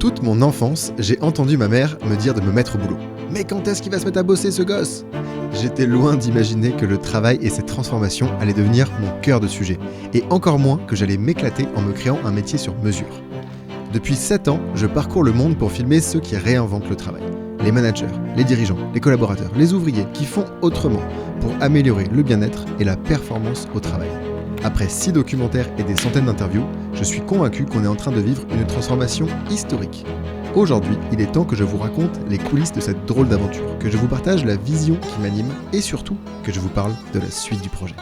Toute mon enfance, j'ai entendu ma mère me dire de me mettre au boulot. Mais quand est-ce qu'il va se mettre à bosser ce gosse ? J'étais loin d'imaginer que le travail et cette transformation allaient devenir mon cœur de sujet. Et encore moins que j'allais m'éclater en me créant un métier sur mesure. Depuis 7 ans, je parcours le monde pour filmer ceux qui réinventent le travail. Les managers, les dirigeants, les collaborateurs, les ouvriers qui font autrement pour améliorer le bien-être et la performance au travail. Après 6 documentaires et des centaines d'interviews, je suis convaincu qu'on est en train de vivre une transformation historique. Aujourd'hui, il est temps que je vous raconte les coulisses de cette drôle d'aventure, que je vous partage la vision qui m'anime et surtout que je vous parle de la suite du projet.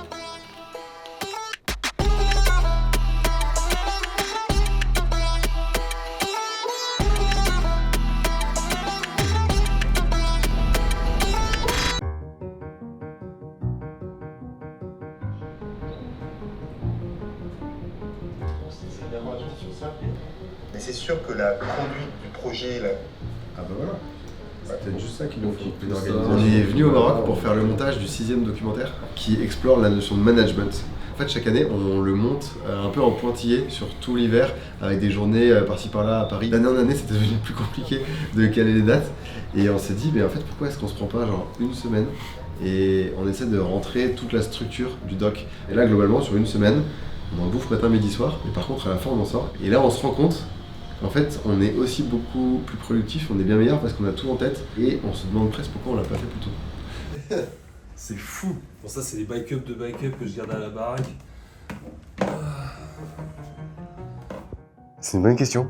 Mais c'est sûr que la conduite du projet... Ah bah voilà, c'est peut-être juste ça qu'il nous faut. On est venu au Maroc pour faire le montage du 6e documentaire qui explore la notion de management. En fait, chaque année, on le monte un peu en pointillé sur tout l'hiver, avec des journées par-ci par-là à Paris. D'année en année, c'était devenu plus compliqué de caler les dates. Et on s'est dit, mais en fait, pourquoi est-ce qu'on se prend pas genre une semaine et on essaie de rentrer toute la structure du doc. Et là, globalement, sur une semaine, on en bouffe matin, midi, soir. Mais par contre, à la fin, on en sort. Et là, on se rend compte qu'en fait, on est aussi beaucoup plus productif, on est bien meilleur parce qu'on a tout en tête. Et on se demande presque pourquoi on l'a pas fait plus tôt. C'est fou. Bon, ça, c'est les backups de backup que je garde à la baraque. C'est une bonne question.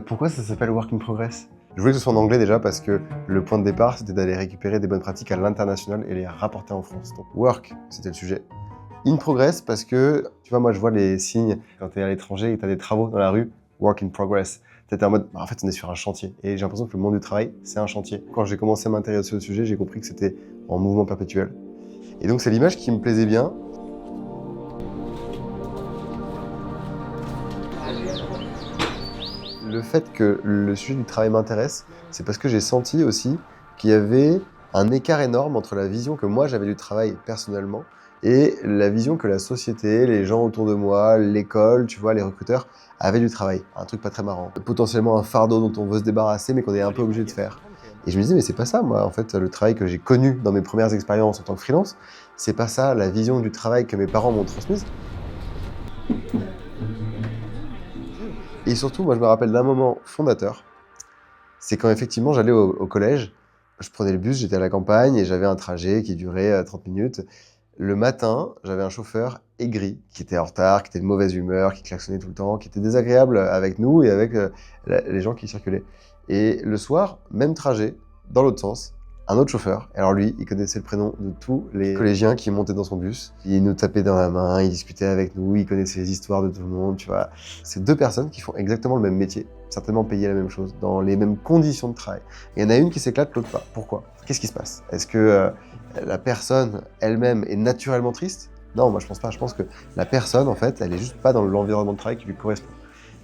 Pourquoi ça s'appelle Work in Progress ? Je voulais que ce soit en anglais déjà parce que le point de départ, c'était d'aller récupérer des bonnes pratiques à l'international et les rapporter en France. Donc, work, c'était le sujet. In progress parce que, tu vois, moi je vois les signes quand tu es à l'étranger et que tu as des travaux dans la rue, work in progress. T'es en mode, en fait on est sur un chantier. Et j'ai l'impression que le monde du travail, c'est un chantier. Quand j'ai commencé à m'intéresser au sujet, j'ai compris que c'était en mouvement perpétuel. Et donc c'est l'image qui me plaisait bien. Le fait que le sujet du travail m'intéresse, c'est parce que j'ai senti aussi qu'il y avait un écart énorme entre la vision que moi j'avais du travail personnellement et la vision que la société, les gens autour de moi, l'école, tu vois, les recruteurs avaient du travail. Un truc pas très marrant. Potentiellement un fardeau dont on veut se débarrasser mais qu'on est un peu obligé de faire. Et je me disais, mais c'est pas ça, moi, en fait, le travail que j'ai connu dans mes premières expériences en tant que freelance, c'est pas ça la vision du travail que mes parents m'ont transmise. Et surtout, moi, je me rappelle d'un moment fondateur. C'est quand effectivement j'allais au collège, je prenais le bus, j'étais à la campagne et j'avais un trajet qui durait 30 minutes. Le matin, j'avais un chauffeur aigri, qui était en retard, qui était de mauvaise humeur, qui klaxonnait tout le temps, qui était désagréable avec nous et avec les gens qui circulaient. Et le soir, même trajet, dans l'autre sens, un autre chauffeur. Alors lui, il connaissait le prénom de tous les collégiens qui montaient dans son bus. Il nous tapait dans la main, il discutait avec nous, il connaissait les histoires de tout le monde, tu vois. C'est 2 personnes qui font exactement le même métier, certainement payées la même chose, dans les mêmes conditions de travail. Et il y en a une qui s'éclate, l'autre pas. Pourquoi ? Qu'est-ce qui se passe ? Est-ce que la personne elle-même est naturellement triste ? Non, moi je pense pas. Je pense que la personne, en fait, elle est juste pas dans l'environnement de travail qui lui correspond.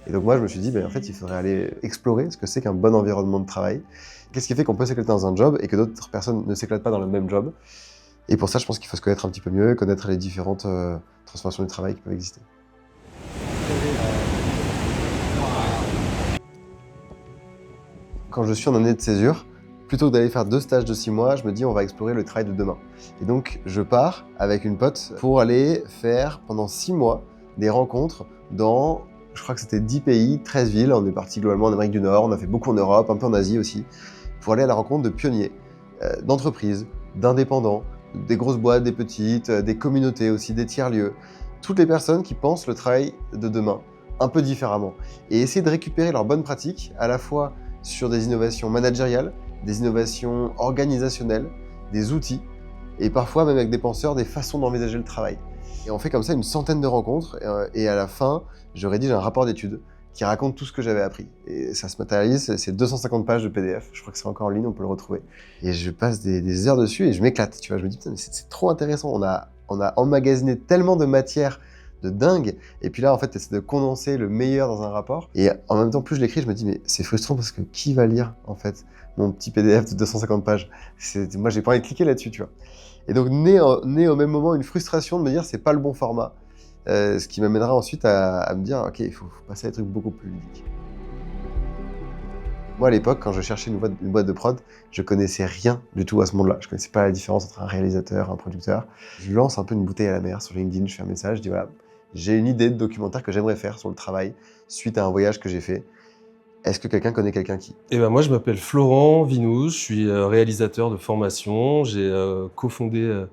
Et donc moi, je me suis dit, en fait, il faudrait aller explorer ce que c'est qu'un bon environnement de travail. Qu'est-ce qui fait qu'on peut s'éclater dans un job et que d'autres personnes ne s'éclatent pas dans le même job ? Et pour ça, je pense qu'il faut se connaître un petit peu mieux, connaître les différentes transformations du travail qui peuvent exister. Quand je suis en année de césure, plutôt que d'aller faire 2 stages de 6 mois, je me dis on va explorer le travail de demain. Et donc je pars avec une pote pour aller faire pendant 6 mois des rencontres dans, je crois que c'était 10 pays, 13 villes. On est parti globalement en Amérique du Nord, on a fait beaucoup en Europe, un peu en Asie aussi, pour aller à la rencontre de pionniers, d'entreprises, d'indépendants, des grosses boîtes, des petites, des communautés aussi, des tiers-lieux. Toutes les personnes qui pensent le travail de demain un peu différemment. Et essayer de récupérer leurs bonnes pratiques, à la fois sur des innovations managériales, des innovations organisationnelles, des outils, et parfois même avec des penseurs, des façons d'envisager le travail. Et on fait comme ça une centaine de rencontres, et à la fin, je rédige un rapport d'études qui raconte tout ce que j'avais appris. Et ça se matérialise, c'est 250 pages de PDF, je crois que c'est encore en ligne, on peut le retrouver. Et je passe des heures dessus et je m'éclate, tu vois, je me dis, putain, mais c'est trop intéressant, on a emmagasiné tellement de matière de dingue, et puis là, en fait, t'essaies de condenser le meilleur dans un rapport, et en même temps, plus je l'écris, je me dis, mais c'est frustrant parce que qui va lire, en fait, mon petit PDF de 250 pages ? Moi, j'ai pas envie de cliquer là-dessus, tu vois. Et donc, naît au même moment une frustration de me dire, c'est pas le bon format. Ce qui m'amènera ensuite à me dire, ok, il faut passer à des trucs beaucoup plus ludiques. Moi, à l'époque, quand je cherchais une boîte de prod, je connaissais rien du tout à ce monde-là. Je connaissais pas la différence entre un réalisateur et un producteur. Je lance un peu une bouteille à la mer sur LinkedIn, je fais un message, je dis voilà, j'ai une idée de documentaire que j'aimerais faire sur le travail suite à un voyage que j'ai fait. Est-ce que quelqu'un connaît quelqu'un qui? Et ben moi, je m'appelle Florent Vinouz, je suis réalisateur de formation. J'ai cofondé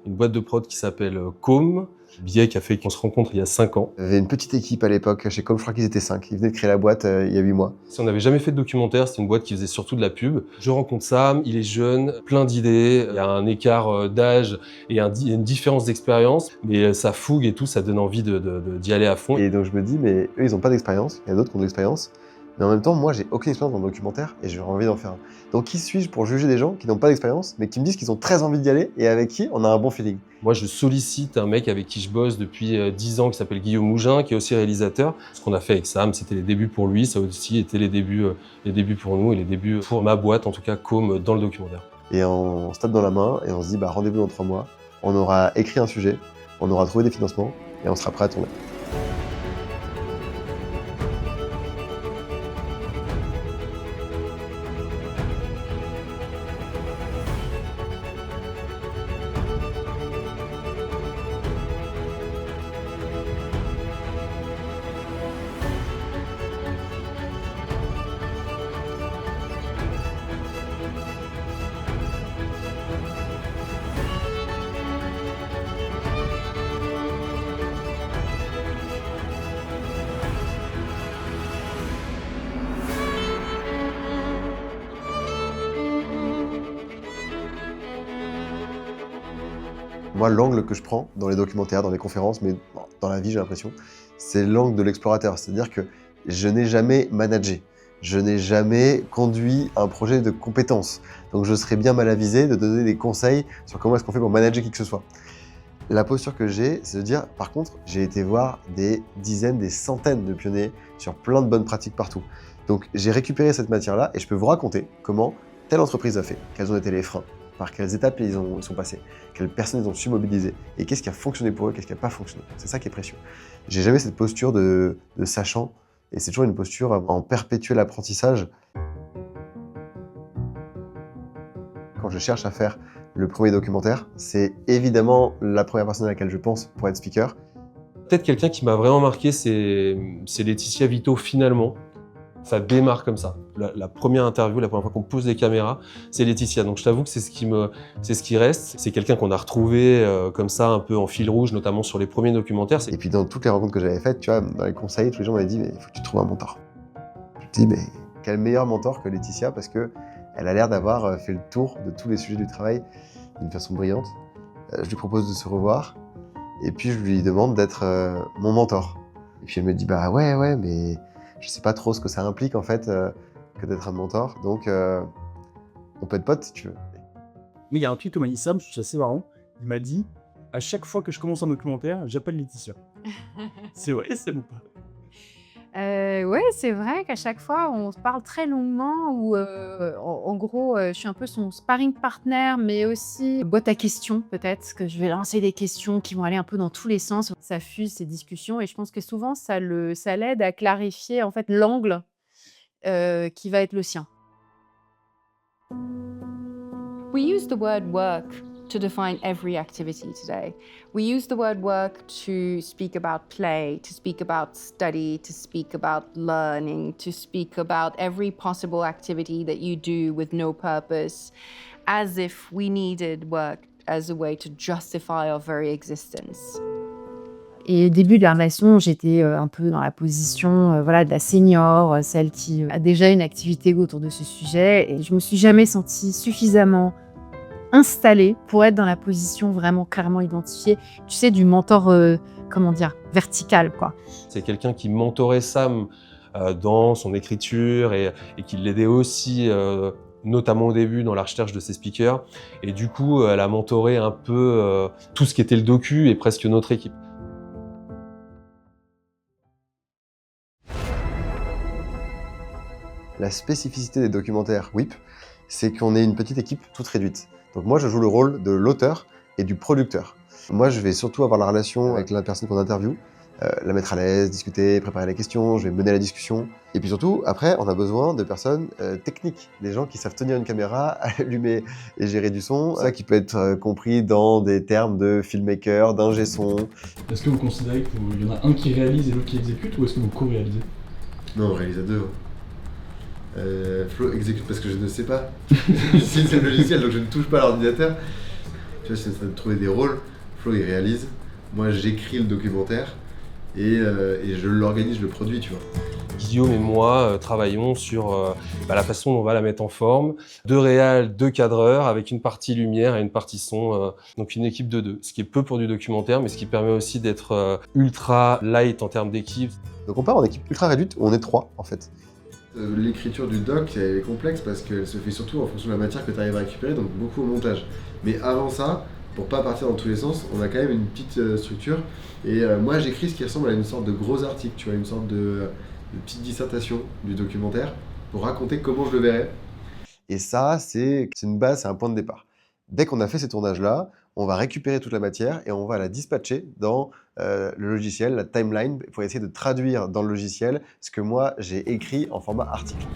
une boîte de prod qui s'appelle Com, billet qui a fait qu'on se rencontre il y a 5 ans. Il y avait une petite équipe à l'époque, chez Com, je crois qu'ils étaient 5. Ils venaient de créer la boîte il y a 8 mois. Si on n'avait jamais fait de documentaire, c'était une boîte qui faisait surtout de la pub. Je rencontre Sam, il est jeune, plein d'idées, il y a un écart d'âge et une différence d'expérience, mais sa fougue et tout, ça donne envie d'y aller à fond. Et donc je me dis, mais eux, ils n'ont pas d'expérience, il y en a d'autres qui ont de l'expérience. Mais en même temps, moi, j'ai aucune expérience dans le documentaire et j'ai envie d'en faire un. Donc qui suis-je pour juger des gens qui n'ont pas d'expérience, mais qui me disent qu'ils ont très envie d'y aller et avec qui on a un bon feeling? Moi, je sollicite un mec avec qui je bosse depuis 10 ans qui s'appelle Guillaume Mougin, qui est aussi réalisateur. Ce qu'on a fait avec Sam, c'était les débuts pour lui, ça aussi était les débuts pour nous et les débuts pour ma boîte, en tout cas, comme dans le documentaire. Et on se tape dans la main et on se dit, bah, rendez-vous dans 3 mois. On aura écrit un sujet, on aura trouvé des financements et on sera prêt à tourner. Moi, l'angle que je prends dans les documentaires, dans les conférences, mais dans la vie, j'ai l'impression, c'est l'angle de l'explorateur. C'est-à-dire que je n'ai jamais managé. Je n'ai jamais conduit un projet de compétences. Donc je serais bien mal avisé de donner des conseils sur comment est-ce qu'on fait pour manager qui que ce soit. La posture que j'ai, c'est de dire, par contre, j'ai été voir des dizaines, des centaines de pionniers sur plein de bonnes pratiques partout. Donc j'ai récupéré cette matière-là et je peux vous raconter comment telle entreprise a fait, quels ont été les freins, par quelles étapes ils sont passés, quelles personnes ils ont su mobiliser, et qu'est-ce qui a fonctionné pour eux, qu'est-ce qui n'a pas fonctionné. C'est ça qui est précieux. J'ai jamais cette posture de sachant, et c'est toujours une posture en perpétuel apprentissage. Quand je cherche à faire le premier documentaire, c'est évidemment la première personne à laquelle je pense pour être speaker. Peut-être quelqu'un qui m'a vraiment marqué, c'est Laetitia Vito, finalement. Ça démarre comme ça. La première interview, la première fois qu'on pose les caméras, c'est Laetitia. Donc je t'avoue que c'est ce qui reste. C'est quelqu'un qu'on a retrouvé comme ça, un peu en fil rouge, notamment sur les premiers documentaires. Et puis dans toutes les rencontres que j'avais faites, tu vois, dans les conseils, tous les gens m'avaient dit, mais il faut que tu trouves un mentor. Je me dis, mais quel meilleur mentor que Laetitia, parce que elle a l'air d'avoir fait le tour de tous les sujets du travail d'une façon brillante. Je lui propose de se revoir, et puis je lui demande d'être mon mentor. Et puis elle me dit, bah ouais, mais je sais pas trop ce que ça implique en fait que d'être un mentor, donc on peut être potes si tu veux. Mais il y a un tweet où m'a dit Sam, c'est assez marrant. Il m'a dit, à chaque fois que je commence un documentaire, j'appelle Laetitia. C'est vrai, c'est ou pas? Ouais, c'est vrai qu'à chaque fois, on se parle très longuement ou en gros, je suis un peu son sparring partner, mais aussi boîte à questions peut-être, parce que je vais lancer des questions qui vont aller un peu dans tous les sens. Ça fuse ces discussions et je pense que souvent, ça l'aide à clarifier en fait l'angle qui va être le sien. We use the word work to define every activity today. We use the word work to speak about play, to speak about study, to speak about learning, to speak about every possible activity that you do with no purpose, as if we needed work as a way to justify our very existence. Et au début de la relation, j'étais un peu dans la position voilà, de la senior, celle qui a déjà une activité autour de ce sujet. Et je me suis jamais sentie suffisamment installée pour être dans la position vraiment clairement identifiée, tu sais, du mentor, comment dire, vertical, quoi. C'est quelqu'un qui mentorait Sam dans son écriture et qui l'aidait aussi, notamment au début, dans la recherche de ses speakers. Et du coup, elle a mentoré un peu tout ce qui était le docu et presque notre équipe. La spécificité des documentaires WIP, c'est qu'on est une petite équipe toute réduite. Donc moi, je joue le rôle de l'auteur et du producteur. Moi, je vais surtout avoir la relation avec la personne qu'on interviewe, la mettre à l'aise, discuter, préparer les questions, je vais mener la discussion. Et puis surtout, après, on a besoin de personnes techniques, des gens qui savent tenir une caméra, allumer et gérer du son. Ça qui peut être compris dans des termes de filmmaker, d'ingé son. Est-ce que vous considérez qu'il y en a un qui réalise et l'autre qui exécute, ou est-ce que vous co-réalisez? Non, on réalise à deux. Flo exécute parce que je ne sais pas. Si c'est le logiciel, donc je ne touche pas à l'ordinateur. Tu vois, j'essaie de trouver des rôles. Flo, il réalise. Moi, j'écris le documentaire et je l'organise, je le produis, tu vois. Guillaume et moi travaillons sur la façon dont on va la mettre en forme. 2 réals, 2 cadreurs, avec une partie lumière et une partie son. Donc une équipe de 2, ce qui est peu pour du documentaire, mais ce qui permet aussi d'être ultra light en termes d'équipe. Donc on part en équipe ultra réduite où on est 3 en fait. L'écriture du doc elle est complexe parce qu'elle se fait surtout en fonction de la matière que tu arrives à récupérer, donc beaucoup au montage. Mais avant ça, pour pas partir dans tous les sens, on a quand même une petite structure. Et moi j'écris ce qui ressemble à une sorte de gros article, tu vois, une sorte de petite dissertation du documentaire pour raconter comment je le verrais. Et ça, c'est une base, c'est un point de départ. Dès qu'on a fait ces tournages-là, on va récupérer toute la matière et on va la dispatcher dans le logiciel, la timeline, pour essayer de traduire dans le logiciel ce que moi j'ai écrit en format article.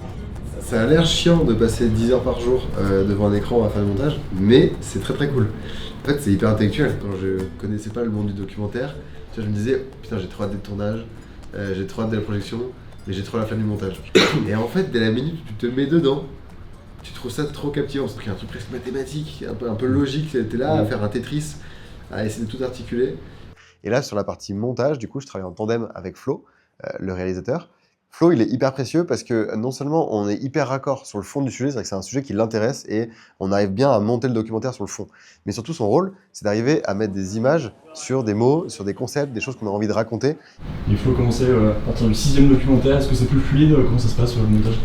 Ça a l'air chiant de passer 10 heures par jour devant un écran à faire le montage, mais c'est très très cool. En fait, c'est hyper intellectuel. Quand je connaissais pas le monde du documentaire, tu vois, je me disais, putain, j'ai trop hâte des tournages, j'ai trop hâte de la projection, mais j'ai trop la flemme du montage. Et en fait, dès la minute où tu te mets dedans, tu trouves ça trop captivant. C'est un truc presque mathématique, un peu logique. T'es là à faire un Tetris, à essayer de tout articuler. Et là, sur la partie montage, du coup, je travaille en tandem avec Flo, le réalisateur. Flo, il est hyper précieux parce que non seulement on est hyper raccord sur le fond du sujet, c'est-à-dire que c'est un sujet qui l'intéresse et on arrive bien à monter le documentaire sur le fond. Mais surtout, son rôle, c'est d'arriver à mettre des images sur des mots, sur des concepts, des choses qu'on a envie de raconter. Il faut commencer à partir du 6e documentaire. Est-ce que c'est plus fluide? Comment ça se passe sur le montage?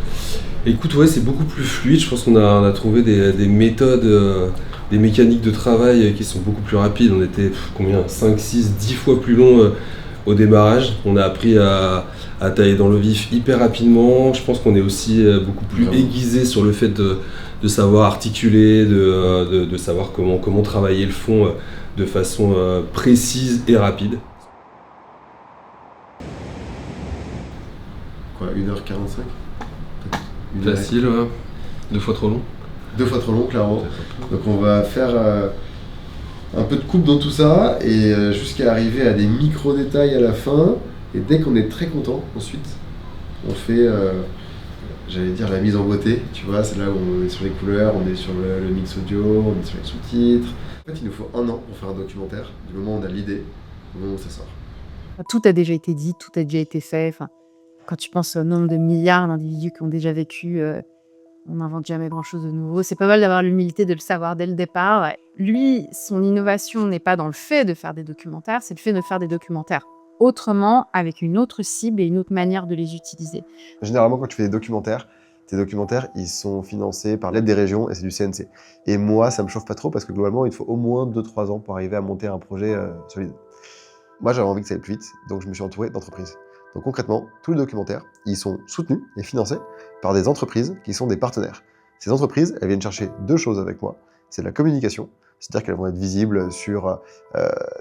Écoute, ouais, c'est beaucoup plus fluide. Je pense qu'on a trouvé des méthodes, des mécaniques de travail qui sont beaucoup plus rapides. On était, 5, 6, 10 fois plus long au démarrage. On a appris à tailler dans le vif hyper rapidement. Je pense qu'on est aussi beaucoup plus aiguisé sur le fait de savoir articuler, de savoir comment travailler le fond de façon précise et rapide. Quoi, 1h45 ? Facile, ouais. 2 fois trop long. 2 fois trop long, clairement. Donc on va faire un peu de coupe dans tout ça et jusqu'à arriver à des micro-détails à la fin. Et dès qu'on est très content, ensuite, on fait, j'allais dire, la mise en beauté. Tu vois, c'est là où on est sur les couleurs, on est sur le mix audio, on est sur les sous-titres. En fait, il nous faut 1 an pour faire un documentaire, du moment où on a l'idée, au moment où ça sort. Tout a déjà été dit, tout a déjà été fait. Enfin, quand tu penses au nombre de milliards d'individus qui ont déjà vécu, on n'invente jamais grand-chose de nouveau. C'est pas mal d'avoir l'humilité de le savoir dès le départ. Ouais. Lui, son innovation n'est pas dans le fait de faire des documentaires, c'est le fait de faire des documentaires autrement, avec une autre cible et une autre manière de les utiliser. Généralement, quand tu fais des documentaires, tes documentaires, ils sont financés par l'aide des régions et c'est du CNC. Et moi, ça me chauffe pas trop parce que globalement, il te faut au moins 2-3 ans pour arriver à monter un projet solide. Moi, j'avais envie que ça aille plus vite, donc je me suis entouré d'entreprises. Donc concrètement, tous les documentaires, ils sont soutenus et financés par des entreprises qui sont des partenaires. Ces entreprises, elles viennent chercher 2 choses avec moi. C'est la communication, c'est-à-dire qu'elles vont être visibles sur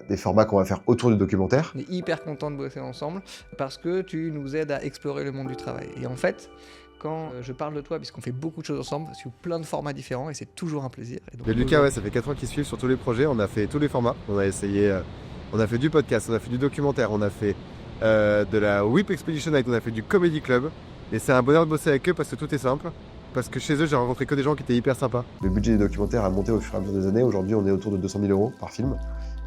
des formats qu'on va faire autour du documentaire. On est hyper content de bosser ensemble parce que tu nous aides à explorer le monde du travail. Et en fait, quand je parle de toi, puisqu'on fait beaucoup de choses ensemble, sur plein de formats différents et c'est toujours un plaisir. Et donc, Lucas, ouais, ça fait 4 ans qu'ils suivent sur tous les projets. On a fait tous les formats. On a essayé, on a fait du podcast, on a fait du documentaire, on a fait de la Whip Expedition Night, on a fait du Comedy Club. Et c'est un bonheur de bosser avec eux parce que tout est simple. Parce que chez eux, j'ai rencontré que des gens qui étaient hyper sympas. Le budget des documentaires a monté au fur et à mesure des années. Aujourd'hui, on est autour de 200 000 € par film.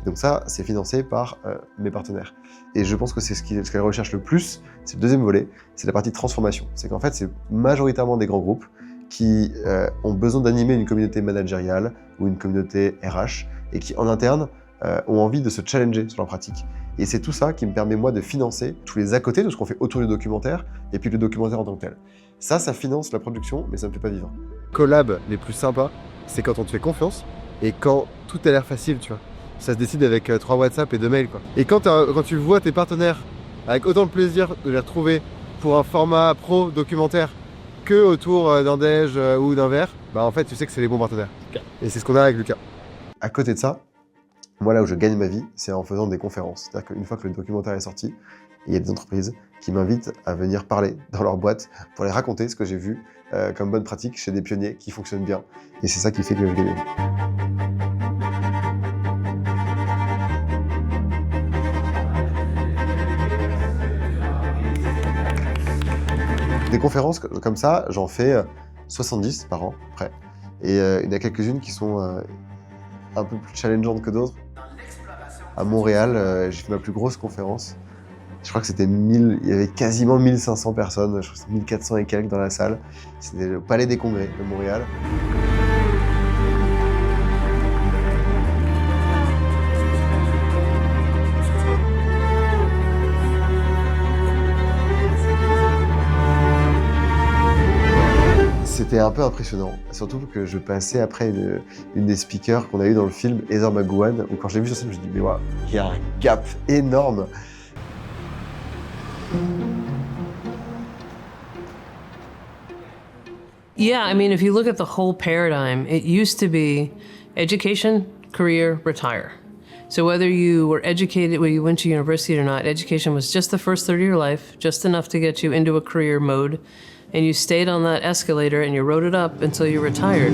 Et donc ça, c'est financé par mes partenaires. Et je pense que c'est ce qu'elles recherchent le plus. C'est le deuxième volet, c'est la partie transformation. C'est qu'en fait, c'est majoritairement des grands groupes qui ont besoin d'animer une communauté managériale ou une communauté RH et qui, en interne, ont envie de se challenger sur leur pratique. Et c'est tout ça qui me permet, moi, de financer tous les à côté de ce qu'on fait autour du documentaire et puis le documentaire en tant que tel. Ça finance la production, mais ça ne me fait pas vivre. Collab les plus sympas, c'est quand on te fait confiance et quand tout a l'air facile, tu vois. Ça se décide avec 3 WhatsApp et 2 mails, quoi. Et quand tu vois tes partenaires avec autant de plaisir de les retrouver pour un format pro documentaire que autour d'un déj ou d'un verre, bah en fait, tu sais que c'est les bons partenaires. Et c'est ce qu'on a avec Lucas. À côté de ça, Moi, là où je gagne ma vie, c'est en faisant des conférences. C'est-à-dire qu'une fois que le documentaire est sorti, il y a des entreprises qui m'invitent à venir parler dans leur boîte pour les raconter ce que j'ai vu comme bonne pratique chez des pionniers qui fonctionnent bien. Et c'est ça qui fait que je gagne ma vie. Des conférences comme ça, j'en fais 70 par an, à peu près. Et il y en a quelques-unes qui sont un peu plus challengeantes que d'autres. À Montréal, j'ai fait ma plus grosse conférence. Je crois que c'était il y avait quasiment 1500 personnes, je crois que c'était 1400 et quelques dans la salle. C'était le Palais des Congrès de Montréal. C'était un peu impressionnant, surtout que je passais après une des speakers qu'on a eu dans le film, Heather McGowan, où quand je l'ai vu sur scène, je me suis dit, mais waouh, il y a un gap énorme. Yeah, I mean, if you look at the whole paradigm, it used to be education, career, retire. So whether you were educated, whether you went to university or not, education was just the first third of your life, just enough to get you into a career mode. And you stayed on that escalator and you rode it up until you retired.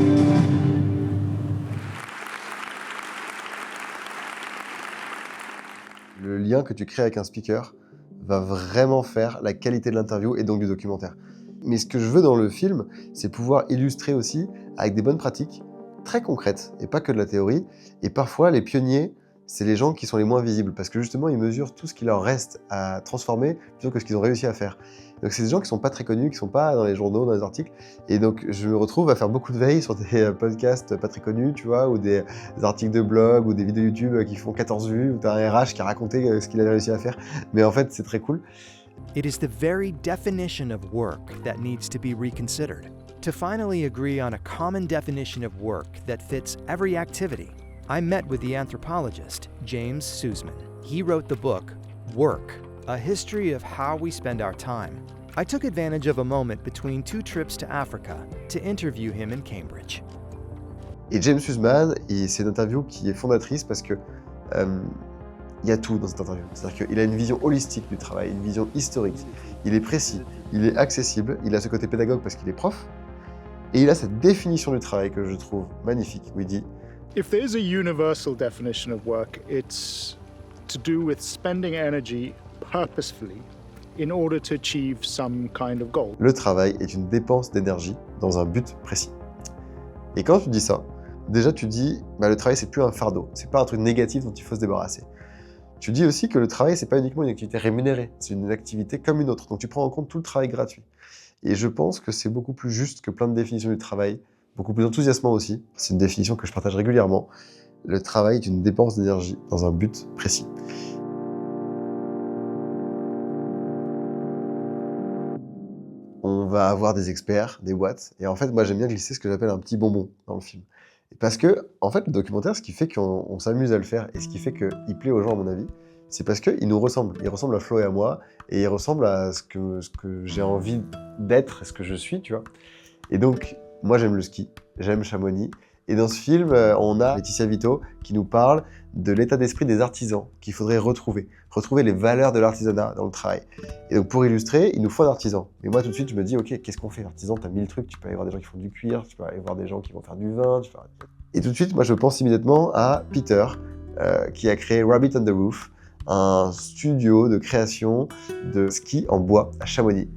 Le lien que tu crées avec un speaker va vraiment faire la qualité de l'interview et donc du documentaire. Mais ce que je veux dans le film, c'est pouvoir illustrer aussi avec des bonnes pratiques très concrètes et pas que de la théorie. Et parfois, les pionniers, c'est les gens qui sont les moins visibles parce que justement, ils mesurent tout ce qu'il leur reste à transformer plutôt que ce qu'ils ont réussi à faire. Donc c'est des gens qui sont pas très connus, qui sont pas dans les journaux, dans les articles. Et donc je me retrouve à faire beaucoup de veille sur des podcasts pas très connus, tu vois, ou des articles de blog, ou des vidéos YouTube qui font 14 vues, où t'as un RH qui a raconté ce qu'il avait réussi à faire. Mais en fait, c'est très cool. It is the very definition of work that needs to be reconsidered. To finally agree on a common definition of work that fits every activity, I met with the anthropologist, James Suzman. He wrote the book, Work, A History of How We Spend Our Time. I took advantage of a moment between 2 trips to Africa to interview him in Cambridge. Et James Suzman, c'est une interview qui est fondatrice parce que il y a tout dans cette interview. C'est-à-dire qu'il a une vision holistique du travail, une vision historique. Il est précis, il est accessible, il a ce côté pédagogue parce qu'il est prof, et il a cette définition du travail que je trouve magnifique, où il dit If there's a universal definition of work, it's to do with spending energy purposefully in order to achieve some kind of goal. Le travail est une dépense d'énergie dans un but précis. Et quand tu dis ça, déjà tu dis le travail c'est plus un fardeau, c'est pas un truc négatif dont il faut se débarrasser. Tu dis aussi que le travail c'est pas uniquement une activité rémunérée, c'est une activité comme une autre, donc tu prends en compte tout le travail gratuit. Et je pense que c'est beaucoup plus juste que plein de définitions du travail, beaucoup plus enthousiasmant aussi, c'est une définition que je partage régulièrement. Le travail est une dépense d'énergie dans un but précis. On va avoir des experts, des boîtes, et en fait moi j'aime bien glisser ce que j'appelle un petit bonbon dans le film. Parce que, en fait, le documentaire, ce qui fait qu'on s'amuse à le faire et ce qui fait qu'il plaît aux gens, à mon avis, c'est parce qu'il nous ressemble. Il ressemble à Flo et à moi, et il ressemble à ce que j'ai envie d'être, ce que je suis, tu vois. Et donc, moi, j'aime le ski, j'aime Chamonix. Et dans ce film, on a Laetitia Vito qui nous parle de l'état d'esprit des artisans qu'il faudrait retrouver les valeurs de l'artisanat dans le travail. Et donc, pour illustrer, il nous faut un artisan. Et moi, tout de suite, je me dis, ok, qu'est-ce qu'on fait l'artisan? T'as 1000 trucs, tu peux aller voir des gens qui font du cuir, tu peux aller voir des gens qui vont faire du vin. Et tout de suite, moi, je pense immédiatement à Peter, qui a créé Rabbit on the Roof, un studio de création de ski en bois à Chamonix.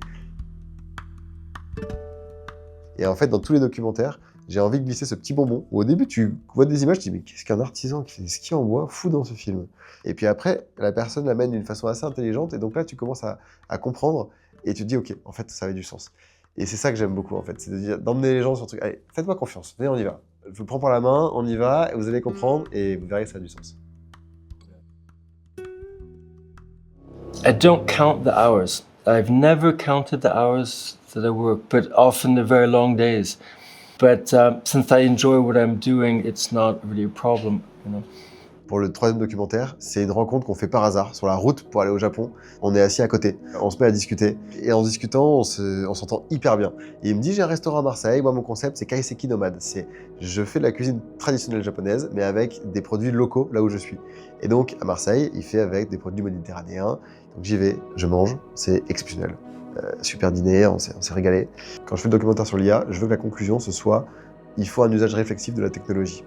Et en fait, dans tous les documentaires, j'ai envie de glisser ce petit bonbon où au début tu vois des images, tu te dis mais qu'est-ce qu'un artisan qui fait des skis en bois fout dans ce film? Et puis après, la personne l'amène d'une façon assez intelligente et donc là tu commences à comprendre et tu te dis ok, en fait ça avait du sens. Et c'est ça que j'aime beaucoup en fait, c'est d'emmener les gens sur le truc. Allez, faites-moi confiance, venez on y va. Je vous prends par la main, on y va, et vous allez comprendre et vous verrez que ça a du sens. I don't count the hours. I've never counted the hours that I work, but often they're very long days. But since I enjoy what I'm doing, it's not really a problem, you know. Pour le 3e documentaire, c'est une rencontre qu'on fait par hasard sur la route pour aller au Japon. On est assis à côté, on se met à discuter. Et en discutant, on s'entend hyper bien. Et il me dit, j'ai un restaurant à Marseille, moi mon concept c'est Kaiseki Nomade. Je fais de la cuisine traditionnelle japonaise, mais avec des produits locaux là où je suis. Et donc à Marseille, il fait avec des produits méditerranéens. Donc j'y vais, je mange, c'est exceptionnel. Super dîner, on s'est régalé. Quand je fais le documentaire sur l'IA, je veux que la conclusion ce soit, il faut un usage réflexif de la technologie.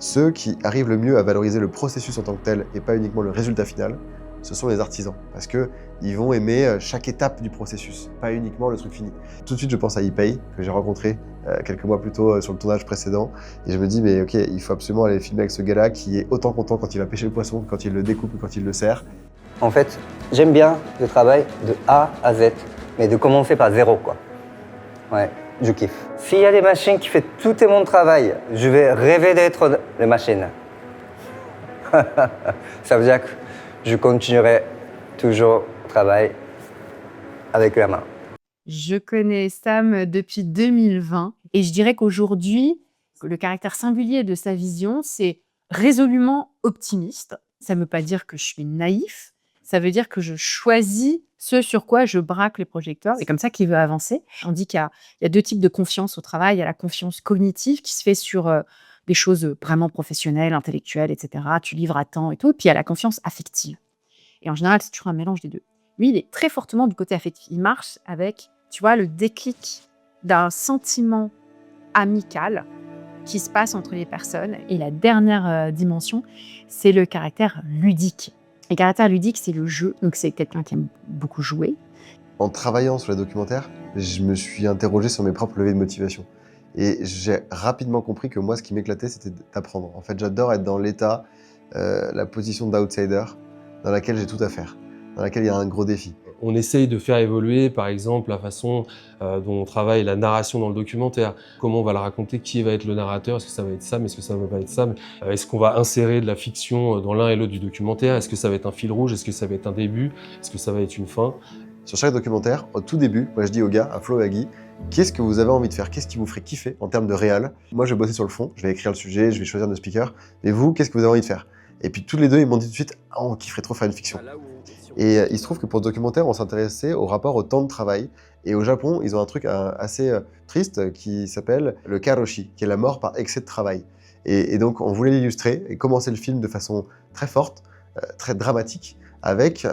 Ceux qui arrivent le mieux à valoriser le processus en tant que tel et pas uniquement le résultat final, ce sont les artisans. Parce qu'ils vont aimer chaque étape du processus, pas uniquement le truc fini. Tout de suite, je pense à Ipei, que j'ai rencontré quelques mois plus tôt sur le tournage précédent. Et je me dis, mais ok, il faut absolument aller filmer avec ce gars-là qui est autant content quand il va pêcher le poisson, quand il le découpe ou quand il le sert. En fait, j'aime bien le travail de A à Z, mais de commencer par zéro, quoi. Ouais. Je kiffe. S'il y a des machines qui font tout mon travail, je vais rêver d'être les machines. Ça veut dire que je continuerai toujours au travail avec la main. Je connais Sam depuis 2020 et je dirais qu'aujourd'hui, le caractère singulier de sa vision, c'est résolument optimiste. Ça ne veut pas dire que je suis naïf, ça veut dire que je choisis ce sur quoi je braque les projecteurs. C'est comme ça qu'il veut avancer. On dit qu'il y a 2 types de confiance au travail. Il y a la confiance cognitive qui se fait sur des choses vraiment professionnelles, intellectuelles, etc. Tu livres à temps et tout. Puis il y a la confiance affective. Et en général, c'est toujours un mélange des deux. Lui, il est très fortement du côté affectif. Il marche avec, tu vois, le déclic d'un sentiment amical qui se passe entre les personnes. Et la dernière dimension, c'est le caractère ludique. Le caractère ludique, c'est le jeu, donc c'est quelqu'un qui aime beaucoup jouer. En travaillant sur les documentaires, je me suis interrogé sur mes propres levées de motivation. Et j'ai rapidement compris que moi, ce qui m'éclatait, c'était d'apprendre. En fait, j'adore être dans l'état, la position d'outsider, dans laquelle j'ai tout à faire, dans laquelle il y a un gros défi. On essaye de faire évoluer, par exemple, la façon dont on travaille la narration dans le documentaire. Comment on va la raconter, qui va être le narrateur, est-ce que ça va être Sam, est-ce que ça va pas être Sam, est-ce qu'on va insérer de la fiction dans l'un et l'autre du documentaire, est-ce que ça va être un fil rouge, est-ce que ça va être un début, est-ce que ça va être une fin. Sur chaque documentaire, au tout début, moi je dis aux gars, à Flo et à Guy, qu'est-ce que vous avez envie de faire, qu'est-ce qui vous ferait kiffer en termes de réal. Moi je vais bosser sur le fond, je vais écrire le sujet, je vais choisir nos speakers, mais vous, qu'est-ce que vous avez envie de faire? Et puis tous les deux, ils m'ont dit tout de suite, ah, on kifferait trop faire une fiction. Et il se trouve que pour ce documentaire, on s'intéressait au rapport au temps de travail. Et au Japon, ils ont un truc assez triste qui s'appelle le karoshi, qui est la mort par excès de travail. Et donc, on voulait l'illustrer et commencer le film de façon très forte, très dramatique, avec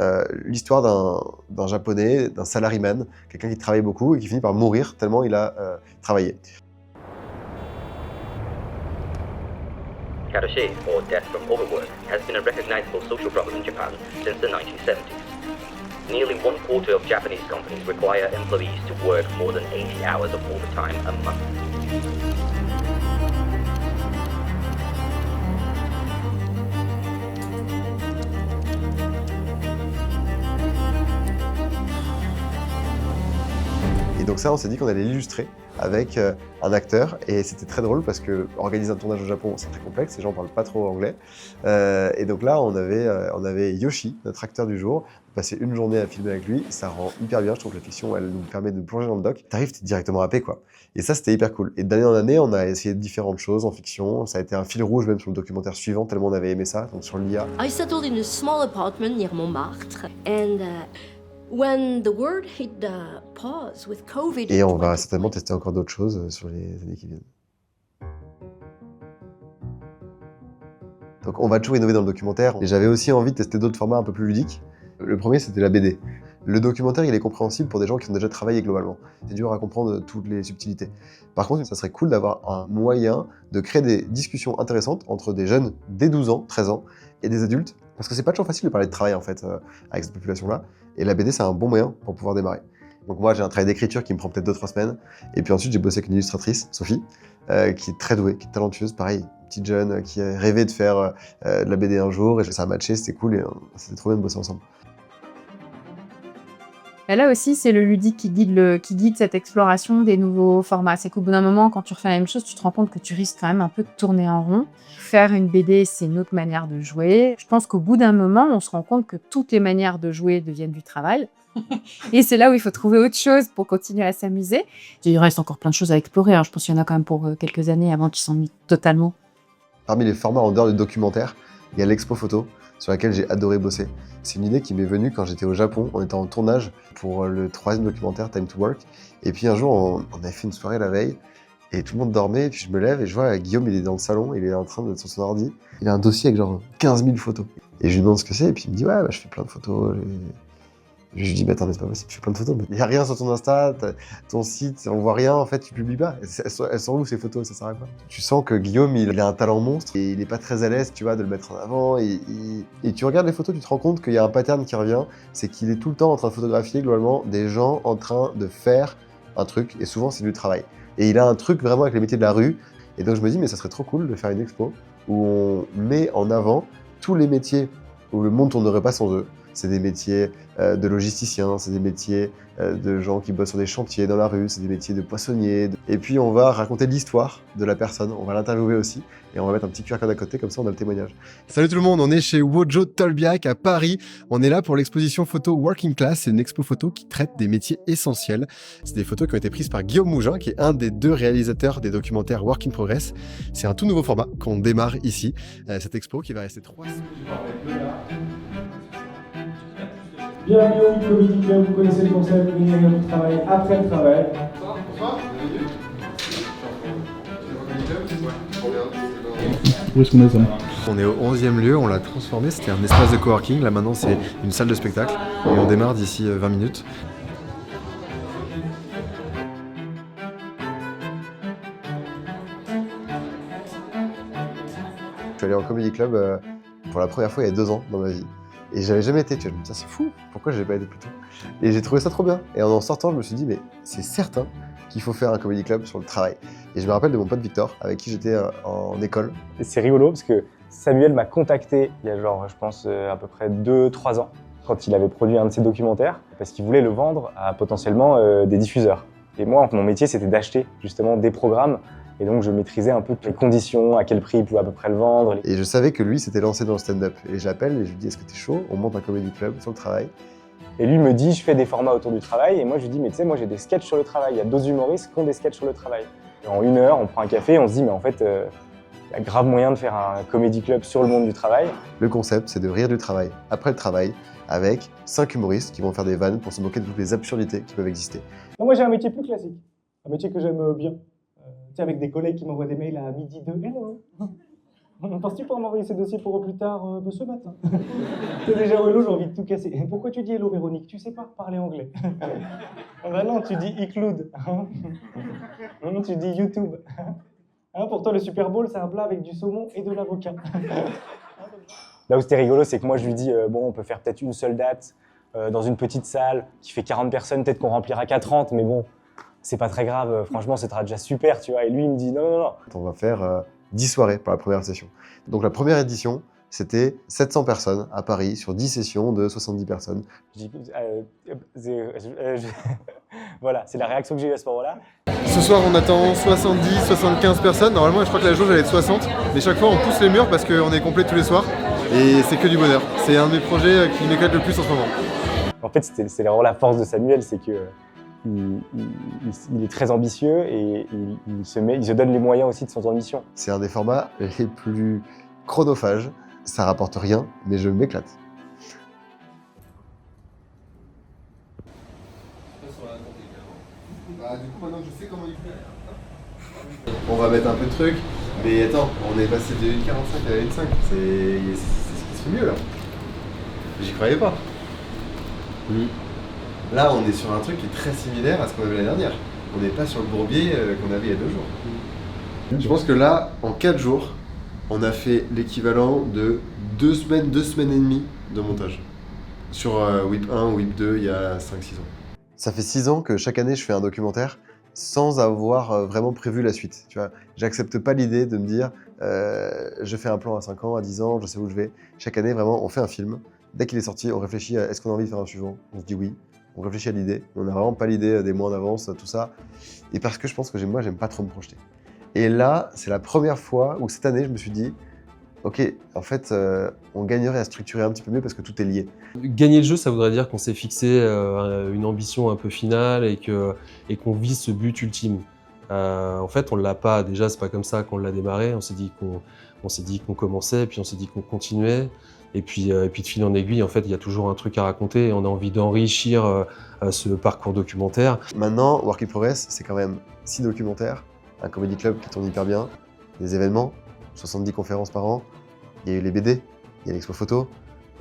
l'histoire d'un japonais, d'un salaryman, quelqu'un qui travaille beaucoup et qui finit par mourir tellement il a travaillé. Karoshi, or death from overwork, has been a recognizable social problem in Japan since the 1970s. Nearly 1/4 of Japanese companies require employees to work more than 80 hours of overtime a month. Et donc ça, on s'est dit qu'on allait l'illustrer avec un acteur, et c'était très drôle parce que organiser un tournage au Japon, c'est très complexe, les gens parlent pas trop anglais. Et donc là, on avait Yoshi, notre acteur du jour, passer une journée à filmer avec lui, ça rend hyper bien, je trouve que la fiction, elle nous permet de plonger dans le doc. T'arrives, t'es directement happé, quoi. Et ça, c'était hyper cool. Et d'année en année, on a essayé différentes choses en fiction, ça a été un fil rouge même sur le documentaire suivant, tellement on avait aimé ça, donc sur l'IA. I settled in a small apartment near Montmartre, and when the world hit the pause with COVID. Et on va certainement tester encore d'autres choses sur les années qui viennent. Donc on va toujours innover dans le documentaire. Et j'avais aussi envie de tester d'autres formats un peu plus ludiques. Le premier, c'était la BD. Le documentaire, il est compréhensible pour des gens qui ont déjà travaillé globalement. C'est dur à comprendre toutes les subtilités. Par contre, ça serait cool d'avoir un moyen de créer des discussions intéressantes entre des jeunes dès 12 ans, 13 ans, et des adultes. Parce que c'est pas toujours facile de parler de travail, en fait, avec cette population-là. Et la BD, c'est un bon moyen pour pouvoir démarrer. Donc moi, j'ai un travail d'écriture qui me prend peut-être 2-3 semaines. Et puis ensuite, j'ai bossé avec une illustratrice, Sophie, qui est très douée, qui est talentueuse, pareil, petite jeune, qui a rêvé de faire de la BD un jour. Et ça a matché, c'était cool, et c'était trop bien de bosser ensemble. Et là aussi, c'est le ludique qui guide cette exploration des nouveaux formats. C'est qu'au bout d'un moment, quand tu refais la même chose, tu te rends compte que tu risques quand même un peu de tourner en rond. Faire une BD, c'est une autre manière de jouer. Je pense qu'au bout d'un moment, on se rend compte que toutes les manières de jouer deviennent du travail. Et c'est là où il faut trouver autre chose pour continuer à s'amuser. Il reste encore plein de choses à explorer. Je pense qu'il y en a quand même pour quelques années avant qu'ils s'ennuient totalement. Parmi les formats en dehors du documentaire, il y a l'expo photo sur laquelle j'ai adoré bosser. C'est une idée qui m'est venue quand j'étais au Japon, on était en tournage pour le 3e documentaire Time to Work. Et puis un jour, on avait fait une soirée la veille et tout le monde dormait. Et puis je me lève et je vois Guillaume, il est dans le salon, il est en train d'être sur son ordi. Il a un dossier avec genre 15 000 photos. Et je lui demande ce que c'est et puis il me dit ouais, bah, je fais plein de photos. Je lui dis, mais attends, mais c'est pas possible, tu fais plein de photos. Il n'y a rien sur ton Insta, ton site, on voit rien, en fait, tu publies pas. Elles sont où ces photos, ça sert à quoi? Tu sens que Guillaume, il a un talent monstre et il n'est pas très à l'aise, tu vois, de le mettre en avant. Et tu regardes les photos, tu te rends compte qu'il y a un pattern qui revient, c'est qu'il est tout le temps en train de photographier, globalement, des gens en train de faire un truc, et souvent, c'est du travail. Et il a un truc vraiment avec les métiers de la rue. Et donc, je me dis, mais ça serait trop cool de faire une expo où on met en avant tous les métiers où le monde tournerait pas sans eux. C'est des métiers de logisticiens, c'est des métiers de gens qui bossent sur des chantiers dans la rue, c'est des métiers de poissonniers. Et puis on va raconter l'histoire de la personne, on va l'interviewer aussi, et on va mettre un petit QR code à côté, comme ça on a le témoignage. Salut tout le monde, on est chez Wojo Tolbiac à Paris. On est là pour l'exposition photo Working Class. C'est une expo photo qui traite des métiers essentiels. C'est des photos qui ont été prises par Guillaume Mougin, qui est un des 2 réalisateurs des documentaires Work in Progress. C'est un tout nouveau format qu'on démarre ici. Cette expo qui va rester 3 semaines. Bienvenue au Comedy Club, vous connaissez le concept, venez à notre travail après le travail. Bonsoir, bienvenue. Où est-ce qu'on est ça? On est au 11e lieu, on l'a transformé, c'était un espace de coworking, là maintenant c'est une salle de spectacle et on démarre d'ici 20 minutes. Je suis allé en Comedy Club pour la première fois il y a 2 ans dans ma vie. Et j'avais jamais été, tu vois, je me disais, c'est fou, pourquoi j'ai pas été plus tôt? Et j'ai trouvé ça trop bien. Et en sortant, je me suis dit, mais c'est certain qu'il faut faire un comedy club sur le travail. Et je me rappelle de mon pote Victor, avec qui j'étais en école. Et c'est rigolo parce que Samuel m'a contacté il y a genre, je pense, à peu près 2-3 ans, quand il avait produit un de ses documentaires, parce qu'il voulait le vendre à potentiellement des diffuseurs. Et moi, mon métier, c'était d'acheter justement des programmes. Et donc, je maîtrisais un peu toutes les conditions, à quel prix il pouvait à peu près le vendre. Et je savais que lui s'était lancé dans le stand-up. Et je l'appelle et je lui dis, est-ce que t'es chaud? On monte un comedy club sur le travail. Et lui me dit, je fais des formats autour du travail. Et moi, je lui dis, mais tu sais, moi, j'ai des sketchs sur le travail. Il y a d'autres humoristes qui ont des sketchs sur le travail. Et en 1 heure, on prend un café et on se dit, mais en fait, il y a grave moyen de faire un comedy club sur le monde du travail. Le concept, c'est de rire du travail, après le travail, avec 5 humoristes qui vont faire des vannes pour se moquer de toutes les absurdités qui peuvent exister. Non, moi j'ai un métier plus classique, un métier que j'aime bien. Avec des collègues qui m'envoient des mails à midi 2. Hello. Penses-tu pouvoir m'envoyer ces dossiers pour plus tard ce matin? T'es déjà hello, j'ai envie de tout casser. Pourquoi tu dis hello Véronique? Tu sais pas parler anglais. Bah non, tu dis include. Non, tu dis YouTube. Pour toi, le Super Bowl, c'est un plat avec du saumon et de l'avocat. Là où c'était rigolo, c'est que moi, je lui dis, bon, on peut faire peut-être une seule date dans une petite salle qui fait 40 personnes, peut-être qu'on remplira qu'à 30, mais bon, c'est pas très grave, franchement, ce sera déjà super, tu vois. Et lui, il me dit, non, non, non. On va faire 10 soirées pour la première session. Donc la première édition, c'était 700 personnes à Paris sur 10 sessions de 70 personnes. Je dis, voilà, c'est la réaction que j'ai eue à ce moment-là. Ce soir, on attend 70-75 personnes. Normalement, je crois que la jauge, elle est de 60. Mais chaque fois, on pousse les murs parce qu'on est complet tous les soirs. Et c'est que du bonheur. C'est un de mes projets qui m'éclate le plus en ce moment. En fait, c'est vraiment la force de Samuel, c'est que il est très ambitieux et il se donne les moyens aussi de son ambition. C'est un des formats les plus chronophages. Ça rapporte rien, mais je m'éclate. Bah, du coup, maintenant je sais comment il fait. On va mettre un peu de trucs, mais attends, on est passé de 1,45 à 1,5. C'est ce qui se fait mieux là. J'y croyais pas. Là, on est sur un truc qui est très similaire à ce qu'on avait l'année dernière. On n'est pas sur le bourbier qu'on avait il y a 2 jours. Je pense que là, en 4 jours, on a fait l'équivalent de 2 semaines et demie de montage. Sur WIP 1, WIP 2, il y a 5-6 ans. Ça fait 6 ans que chaque année, je fais un documentaire sans avoir vraiment prévu la suite. Tu vois, j'accepte pas l'idée de me dire je fais un plan à 5 ans, à 10 ans, je sais où je vais. Chaque année, vraiment, on fait un film. Dès qu'il est sorti, on réfléchit à est-ce qu'on a envie de faire un suivant. On se dit oui. On réfléchit à l'idée. On n'a vraiment pas l'idée des mois en avance, tout ça. Et parce que je pense que moi, j'aime pas trop me projeter. Et là, c'est la première fois où cette année, je me suis dit ok, en fait, on gagnerait à structurer un petit peu mieux parce que tout est lié. Gagner le jeu, ça voudrait dire qu'on s'est fixé une ambition un peu finale et qu'on vise ce but ultime. En fait, on l'a pas. Déjà, c'est pas comme ça qu'on l'a démarré. On s'est dit qu'on commençait, puis on s'est dit qu'on continuait. Et puis de fil en aiguille, en fait, il y a toujours un truc à raconter et on a envie d'enrichir ce parcours documentaire. Maintenant, Work in Progress, c'est quand même 6 documentaires, un comedy club qui tourne hyper bien, des événements, 70 conférences par an, il y a eu les BD, il y a l'expo photo,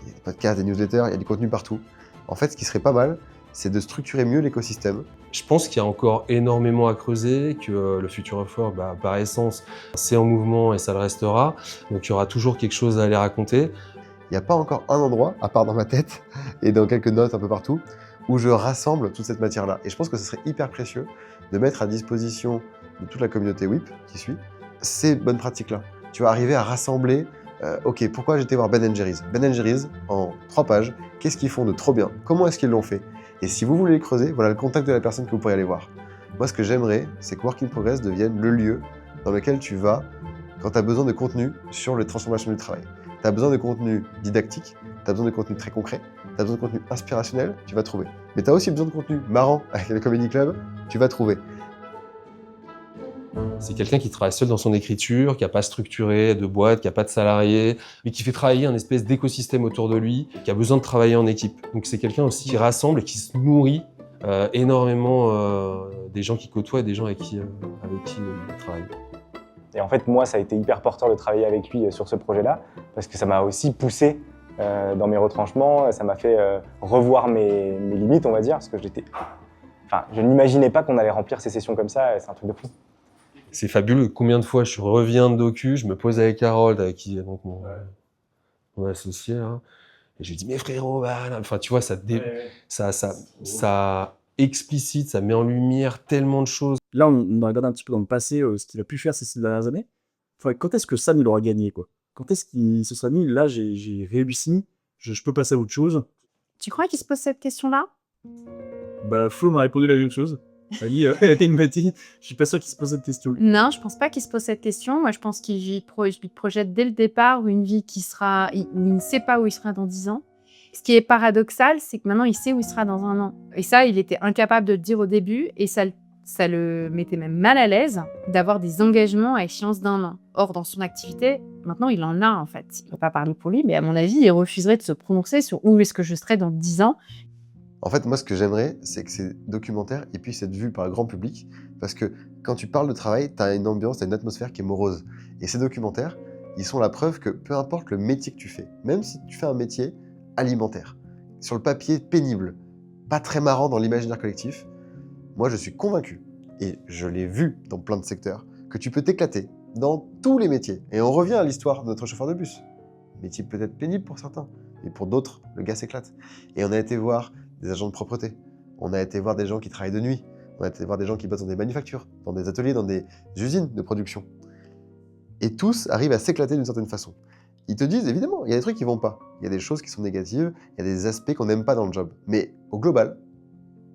il y a des podcasts, des newsletters, il y a du contenu partout. En fait, ce qui serait pas mal, c'est de structurer mieux l'écosystème. Je pense qu'il y a encore énormément à creuser, que le Future of Work, par essence, c'est en mouvement et ça le restera. Donc il y aura toujours quelque chose à aller raconter. Il n'y a pas encore un endroit, à part dans ma tête et dans quelques notes un peu partout, où je rassemble toute cette matière-là. Et je pense que ce serait hyper précieux de mettre à disposition de toute la communauté WIP qui suit ces bonnes pratiques-là. Tu vas arriver à rassembler, ok, pourquoi j'étais voir Ben & Jerry's? Ben & Jerry's, en 3 pages, qu'est-ce qu'ils font de trop bien? Comment est-ce qu'ils l'ont fait? Et si vous voulez les creuser, voilà le contact de la personne que vous pourrez aller voir. Moi, ce que j'aimerais, c'est que Work in Progress devienne le lieu dans lequel tu vas quand tu as besoin de contenu sur les transformations du travail. Tu as besoin de contenu didactique, tu as besoin de contenu très concret, tu as besoin de contenu inspirationnel, tu vas trouver. Mais tu as aussi besoin de contenu marrant avec le Comedy Club, tu vas trouver. C'est quelqu'un qui travaille seul dans son écriture, qui n'a pas structuré de boîte, qui n'a pas de salariés, mais qui fait travailler un espèce d'écosystème autour de lui, qui a besoin de travailler en équipe. Donc c'est quelqu'un aussi qui rassemble et qui se nourrit énormément des gens qui côtoient et des gens avec qui il travaille. Et en fait, moi, ça a été hyper porteur de travailler avec lui sur ce projet-là, parce que ça m'a aussi poussé dans mes retranchements, ça m'a fait revoir mes limites, on va dire, parce que je n'imaginais pas qu'on allait remplir ces sessions comme ça, c'est un truc de fou. C'est fabuleux. Combien de fois je reviens de docu, je me pose avec Harold, avec qui donc mon associé, hein, et je lui dis mais frérot, enfin tu vois, ça explicite, ça met en lumière tellement de choses. Là, on regarde un petit peu dans le passé ce qu'il a pu faire ces 6 dernières années. Enfin, quand est-ce que Sam il aura gagné, quoi? Quand est-ce qu'il se sera mis là, j'ai réussi, je peux passer à autre chose? Tu crois qu'il se pose cette question-là? Flo m'a répondu la même chose. Elle m'a dit, je suis pas sûr qu'il se pose cette question. Non, je pense pas qu'il se pose cette question. Moi, je pense qu'il projette dès le départ une vie où il ne sait pas où il sera dans 10 ans. Ce qui est paradoxal, c'est que maintenant, il sait où il sera dans 1 an. Et ça, il était incapable de le dire au début, et ça le mettait même mal à l'aise d'avoir des engagements à échéance d'1 an. Or, dans son activité, maintenant, il en a, en fait. Il ne peut pas parler pour lui, mais à mon avis, il refuserait de se prononcer sur où est-ce que je serai dans 10 ans. En fait, moi, ce que j'aimerais, c'est que ces documentaires puissent être vus par le grand public, parce que quand tu parles de travail, tu as une ambiance, tu as une atmosphère qui est morose. Et ces documentaires, ils sont la preuve que peu importe le métier que tu fais, même si tu fais un métier alimentaire, sur le papier pénible, pas très marrant dans l'imaginaire collectif, moi, je suis convaincu, et je l'ai vu dans plein de secteurs, que tu peux t'éclater dans tous les métiers. Et on revient à l'histoire de notre chauffeur de bus. Métier peut-être pénible pour certains, mais pour d'autres, le gars s'éclate. Et on a été voir des agents de propreté, on a été voir des gens qui travaillent de nuit, on a été voir des gens qui bossent dans des manufactures, dans des ateliers, dans des usines de production. Et tous arrivent à s'éclater d'une certaine façon. Ils te disent, évidemment, il y a des trucs qui vont pas, il y a des choses qui sont négatives, il y a des aspects qu'on n'aime pas dans le job. Mais au global,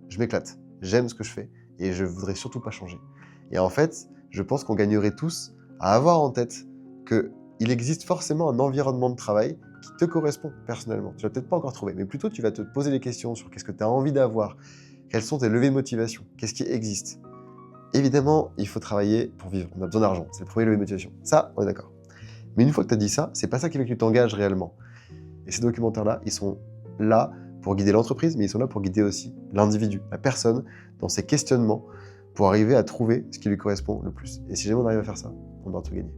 je m'éclate, j'aime ce que je fais, et je voudrais surtout pas changer. Et en fait, je pense qu'on gagnerait tous à avoir en tête qu'il existe forcément un environnement de travail qui te correspond personnellement. Tu vas peut-être pas encore trouver, mais plutôt tu vas te poser des questions sur qu'est-ce que tu as envie d'avoir, quelles sont tes levées de motivation, qu'est-ce qui existe. Évidemment, il faut travailler pour vivre, on a besoin d'argent, c'est le premier levé de motivation. Ça, on est d'accord. Mais une fois que tu as dit ça, c'est pas ça qui fait que tu t'engages réellement. Et ces documentaires-là, ils sont là pour guider l'entreprise, mais ils sont là pour guider aussi l'individu, la personne, dans ses questionnements, pour arriver à trouver ce qui lui correspond le plus. Et si jamais on arrive à faire ça, on aura tout gagné.